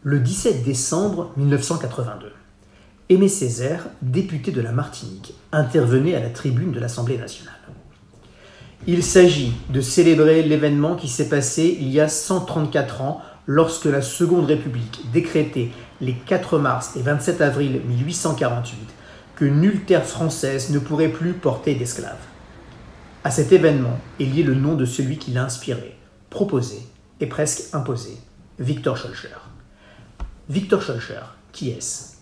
Le 17 décembre 1982, Aimé Césaire, député de la Martinique, intervenait à la tribune de l'Assemblée nationale. Il s'agit de célébrer l'événement qui s'est passé il y a 134 ans lorsque la Seconde République décrétait les 4 mars et 27 avril 1848 que nulle terre française ne pourrait plus porter d'esclaves. À cet événement est lié le nom de celui qui l'a inspiré, proposé et presque imposé, Victor Schœlcher. Victor Schœlcher, qui est-ce?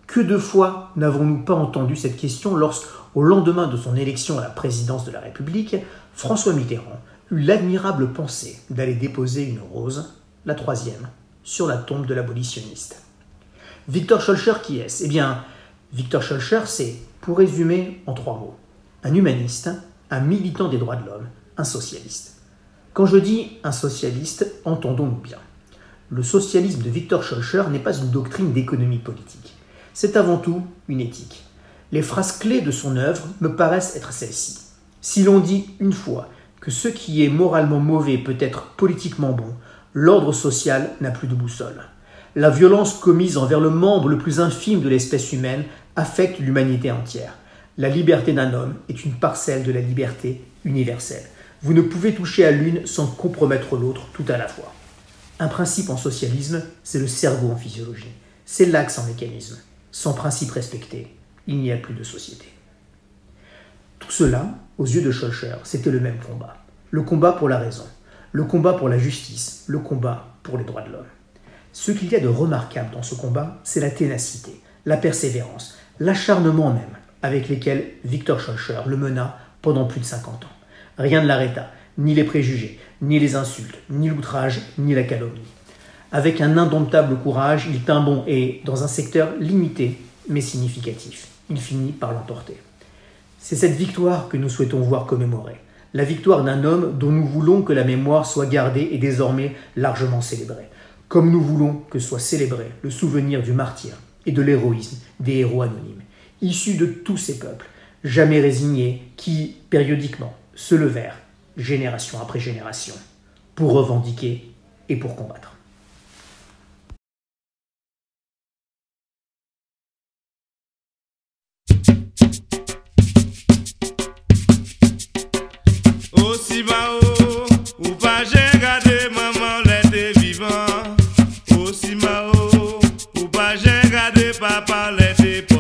Que de fois n'avons-nous pas entendu cette question lorsque, au lendemain de son élection à la présidence de la République, François Mitterrand eut l'admirable pensée d'aller déposer une rose, la 3e, sur la tombe de l'abolitionniste. Victor Schœlcher, qui est-ce? Eh bien, Victor Schœlcher, c'est, pour résumer en 3 mots, un humaniste, un militant des droits de l'homme, un socialiste. Quand je dis un socialiste, entendons-nous bien. Le socialisme de Victor Schœlcher n'est pas une doctrine d'économie politique. C'est avant tout une éthique. Les phrases clés de son œuvre me paraissent être celles-ci. Si l'on dit une fois que ce qui est moralement mauvais peut être politiquement bon, l'ordre social n'a plus de boussole. La violence commise envers le membre le plus infime de l'espèce humaine affecte l'humanité entière. La liberté d'un homme est une parcelle de la liberté universelle. Vous ne pouvez toucher à l'une sans compromettre l'autre tout à la fois. Un principe en socialisme, c'est le cerveau en physiologie. C'est l'axe en mécanisme. Sans principe respecté, il n'y a plus de société. Tout cela, aux yeux de Schœlcher, c'était le même combat. Le combat pour la raison, le combat pour la justice, le combat pour les droits de l'homme. Ce qu'il y a de remarquable dans ce combat, c'est la ténacité, la persévérance, l'acharnement même avec lesquels Victor Schœlcher le mena pendant plus de 50 ans. Rien ne l'arrêta, ni les préjugés, ni les insultes, ni l'outrage, ni la calomnie. Avec un indomptable courage, il tint bon et, dans un secteur limité mais significatif, il finit par l'emporter. C'est cette victoire que nous souhaitons voir commémorée, la victoire d'un homme dont nous voulons que la mémoire soit gardée et désormais largement célébrée, comme nous voulons que soit célébré le souvenir du martyre et de l'héroïsme des héros anonymes, issus de tous ces peuples, jamais résignés, qui, périodiquement, se levèrent, génération après génération, pour revendiquer et pour combattre. Aussi mao, ou pas j'ai gardé maman l'était vivant. Aussi mao, ou pas j'ai gardé papa l'était